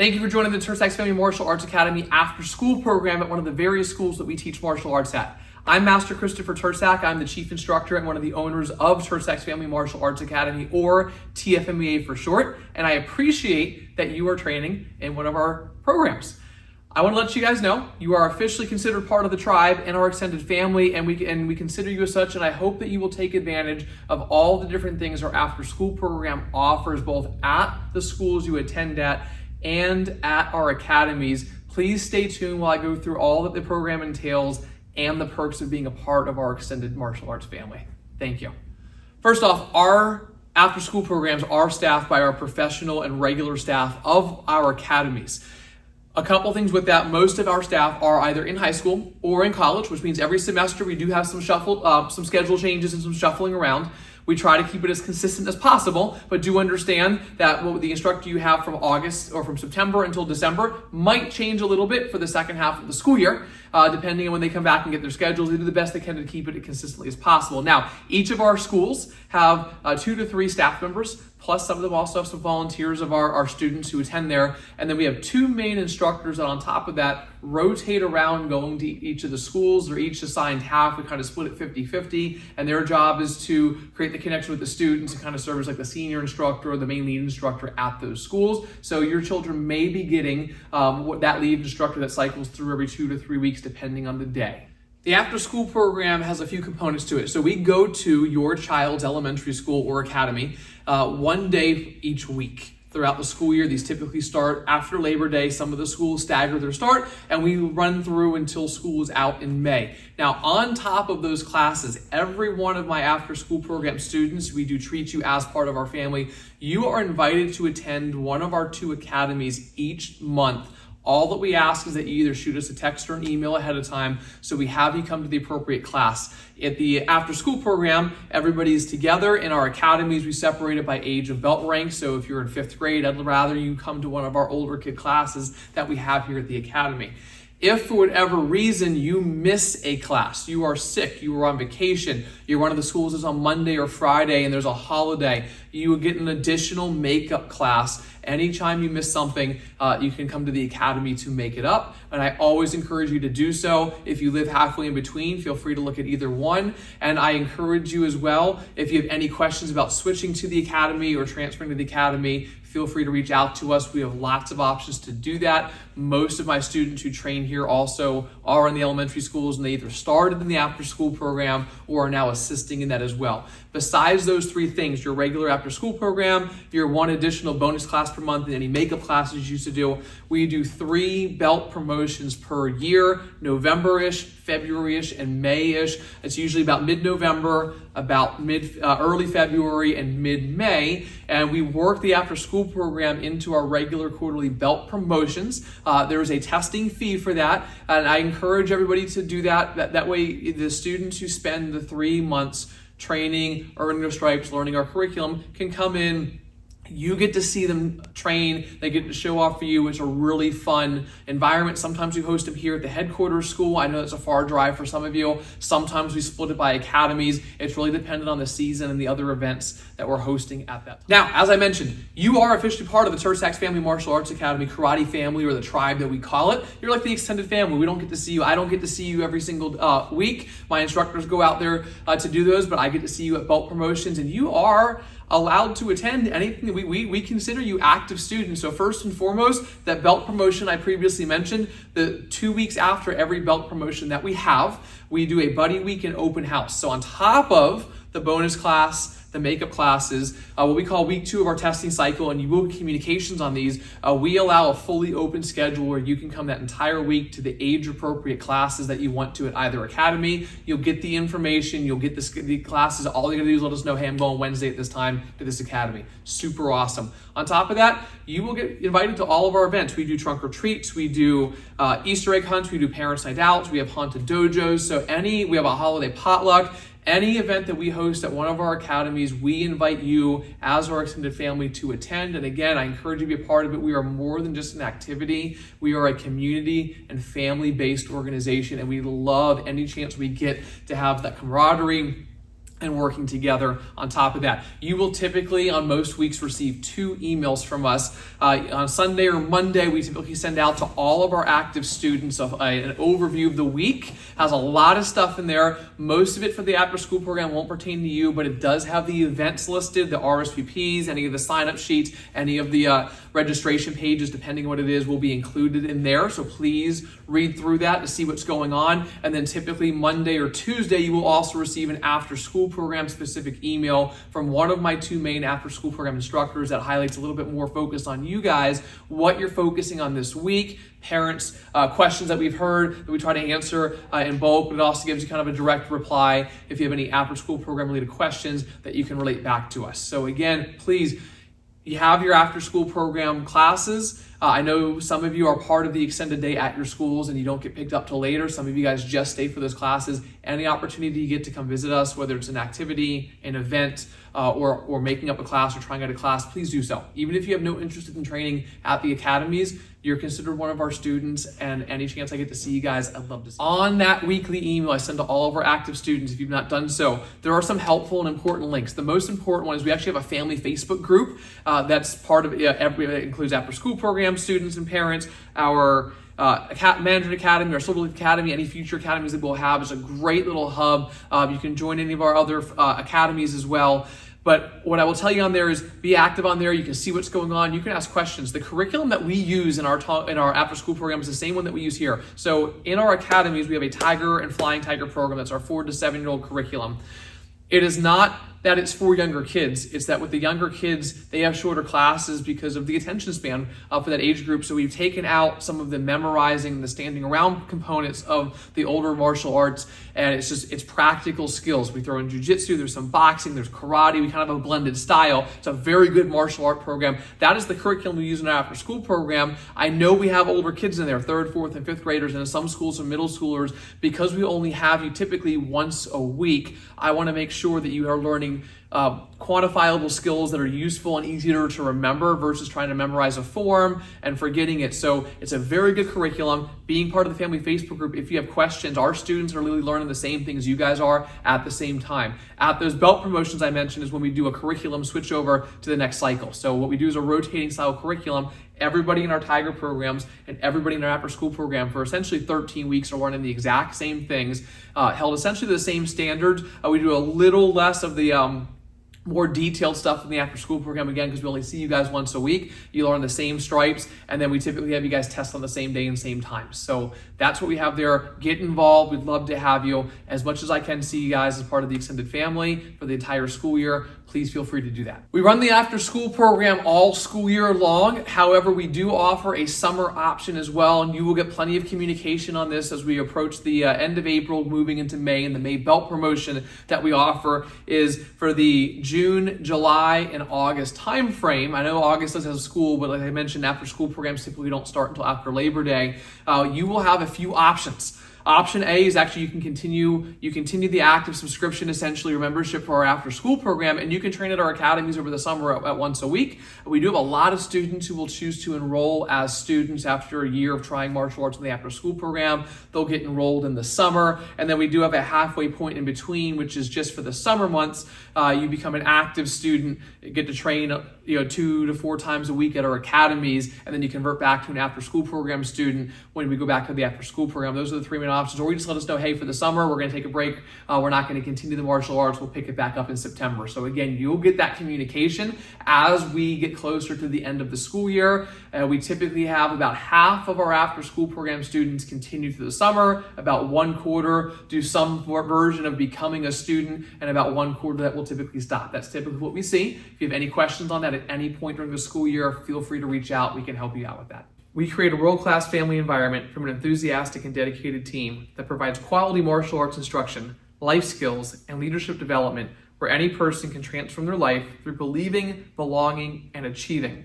Thank you for joining the Tursax Family Martial Arts Academy after school program at one of the various schools that we teach martial arts at. I'm Master Christopher Tursak. I'm the chief instructor and one of the owners of Tursax Family Martial Arts Academy, or TFMAA for short, and I appreciate that you are training in one of our programs. I want to let you guys know you are officially considered part of the tribe and our extended family, and we consider you as such, and I hope that you will take advantage of all the different things our after school program offers, both at the schools you attend at and at our academies. Please stay tuned while I go through all that the program entails and the perks of being a part of our extended martial arts family. Thank you. First off, our after school programs are staffed by our professional and regular staff of our academies. A couple things with that: most of our staff are either in high school or in college, which means every semester we do have some schedule changes and some shuffling around. We try to keep it as consistent as possible, but do understand that what the instructor you have from August or from September until December might change a little bit for the second half of the school year, depending on when they come back and get their schedules. They do the best they can to keep it as consistently as possible. Now, each of our schools have 2 to 3 staff members, plus some of them also have some volunteers of our students who attend there. And then we have 2 main instructors that on top of that rotate around going to each of the schools. They're each assigned half. We kind of split it 50-50, and their job is to create the connection with the students and kind of serve as like the senior instructor or the main lead instructor at those schools. So your children may be getting that lead instructor that cycles through every 2 to 3 weeks, depending on the day. The after school program has a few components to it. So we go to your child's elementary school or academy one day each week throughout the school year. These typically start after Labor Day. Some of the schools stagger their start, and we run through until school is out in May. Now, on top of those classes, every one of my after school program students, we do treat you as part of our family. You are invited to attend one of our 2 academies each month. All that we ask is that you either shoot us a text or an email ahead of time so we have you come to the appropriate class. At the after school program, everybody is together. In our academies, we separate it by age of belt rank. So if you're in 5th grade, I'd rather you come to one of our older kid classes that we have here at the academy. If for whatever reason you miss a class, you are sick, you are on vacation, one of the schools is on Monday or Friday and there's a holiday, you will get an additional makeup class. Anytime you miss something, you can come to the academy to make it up. And I always encourage you to do so. If you live halfway in between, feel free to look at either one. And I encourage you as well, if you have any questions about switching to the academy or transferring to the academy, feel free to reach out to us. We have lots of options to do that. Most of my students who train here also are in the elementary schools, and they either started in the after school program or are now assisting in that as well. Besides those 3 things, your regular after school program, your 1 additional bonus class per month, and any makeup classes you used to do, we do 3 belt promotions per year: November-ish, February-ish, and May-ish. It's usually about mid-November, about early February, and mid-May. And we work the after school program into our regular quarterly belt promotions. There is a testing fee for that, and I encourage everybody to do that. That way the students who spend the 3 months training, earning their stripes, learning our curriculum can come in. You get to see them train. They get to show off for you. It's a really fun environment. Sometimes we host them here at the headquarters school. I know it's a far drive for some of you. Sometimes we split it by academies. It's really dependent on the season and the other events that we're hosting at that time. Now, as I mentioned, you are officially part of the Tursax Family Martial Arts Academy karate family, or the tribe that we call it. You're like the extended family. We don't get to see you. I don't get to see you every single week. My instructors go out there to do those, but I get to see you at belt promotions, and you are allowed to attend anything. We consider you active students. So first and foremost, that belt promotion I previously mentioned, the 2 weeks after every belt promotion that we have, we do a buddy week and open house. So on top of the bonus class, the makeup classes, what we call week 2 of our testing cycle, and you will get communications on these, we allow a fully open schedule where you can come that entire week to the age-appropriate classes that you want to at either academy. You'll get the information, you'll get the classes. All you gotta do is let us know, hey, I'm going Wednesday at this time to this academy. Super awesome. On top of that, you will get invited to all of our events. We do trunk or treats, we do Easter egg hunts, we do parents' night outs, we have haunted dojos, so we have a holiday potluck. Any event that we host at one of our academies, we invite you as our extended family to attend. And again, I encourage you to be a part of it. We are more than just an activity. We are a community and family-based organization, and we love any chance we get to have that camaraderie and working together on top of that. You will typically on most weeks receive 2 emails from us. On Sunday or Monday, we typically send out to all of our active students an overview of the week. Has a lot of stuff in there. Most of it for the after school program won't pertain to you, but it does have the events listed, the RSVPs, any of the sign-up sheets, any of the registration pages, depending on what it is, will be included in there. So please read through that to see what's going on. And then typically Monday or Tuesday, you will also receive an after school program specific email from one of my 2 main after school program instructors that highlights a little bit more focus on you guys, what you're focusing on this week, parents, questions that we've heard that we try to answer in bulk, but it also gives you kind of a direct reply if you have any after school program related questions that you can relate back to us. So again, please, you have your after school program classes. I know some of you are part of the extended day at your schools and you don't get picked up till later. Some of you guys just stay for those classes. Any opportunity you get to come visit us, whether it's an activity, an event, or making up a class or trying out a class, please do so. Even if you have no interest in training at the academies, you're considered one of our students, and any chance I get to see you guys, I'd love to see you. On that weekly email I send to all of our active students, if you've not done so, there are some helpful and important links. The most important one is we actually have a family Facebook group that's part of it. It includes after school program students and parents, our Management Academy, our Civil Academy, any future academies that we'll have. Is a great little hub. You can join any of our other academies as well. But what I will tell you on there is be active on there. You can see what's going on. You can ask questions. The curriculum that we use in our after school program is the same one that we use here. So in our academies, we have a Tiger and Flying Tiger program. That's our 4 to 7-year-old curriculum. It is not that it's for younger kids. It's that with the younger kids, they have shorter classes because of the attention span for that age group. So we've taken out some of the memorizing, the standing around components of the older martial arts, and it's practical skills. We throw in jiu-jitsu, there's some boxing, there's karate. We kind of have a blended style. It's a very good martial art program. That is the curriculum we use in our after school program. I know we have older kids in there, 3rd, 4th, and 5th graders, and in some schools some middle schoolers. Because we only have you typically once a week, I want to make sure that you are learning quantifiable skills that are useful and easier to remember versus trying to memorize a form and forgetting it. So it's a very good curriculum. Being part of the family Facebook group, if you have questions, our students are really learning the same things you guys are at the same time. At those belt promotions I mentioned is when we do a curriculum switch over to the next cycle. So what we do is a rotating style curriculum. Everybody in our Tiger programs and everybody in our after school program for essentially 13 weeks are learning the exact same things, held essentially the same standards. We do a little less of the more detailed stuff in the after school program, again, because we only see you guys once a week. You learn the same stripes, and then we typically have you guys test on the same day and same time. So that's what we have there. Get involved. We'd love to have you. As much as I can see you guys as part of the extended family for the entire school year, please feel free to do that. We run the after school program all school year long. However, we do offer a summer option as well, and you will get plenty of communication on this as we approach the end of April, moving into May. And the May belt promotion that we offer is for the June, July, and August time frame. I know August does have school, but like I mentioned, after school programs typically don't start until after Labor Day. You will have a few options. Option A is actually you continue the active subscription, essentially your membership for our after school program, and you can train at our academies over the summer at once a week. We do have a lot of students who will choose to enroll as students after a year of trying martial arts in the after school program. They'll get enrolled in the summer, and then we do have a halfway point in between, which is just for the summer months. You become an active student, get to train 2 to 4 times a week at our academies, and then you convert back to an after school program student when we go back to the after school program. Those are the 3 main options. Or you just let us know, hey, for the summer, we're going to take a break. We're not going to continue the martial arts. We'll pick it back up in September. So again, you'll get that communication as we get closer to the end of the school year. We typically have about half of our after school program students continue through the summer, about 1/4 do some version of becoming a student, and about 1/4 that will typically stop. That's typically what we see. If you have any questions on that at any point during the school year, feel free to reach out. We can help you out with that. We create a world-class family environment from an enthusiastic and dedicated team that provides quality martial arts instruction, life skills, and leadership development where any person can transform their life through believing, belonging, and achieving.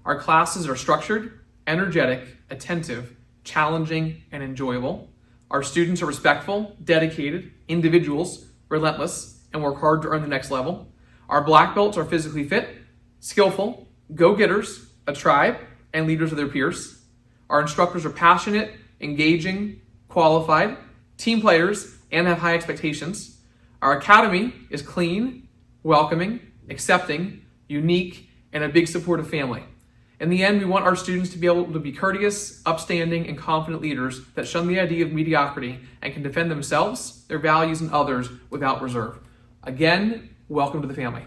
Our classes are structured, energetic, attentive, challenging, and enjoyable. Our students are respectful, dedicated, individuals, relentless, and work hard to earn the next level. Our black belts are physically fit, skillful, go-getters, a tribe, and leaders of their peers. Our instructors are passionate, engaging, qualified, team players, and have high expectations. Our academy is clean, welcoming, accepting, unique, and a big supportive family. In the end, we want our students to be able to be courteous, upstanding, and confident leaders that shun the idea of mediocrity and can defend themselves, their values, and others without reserve. Again, welcome to the family.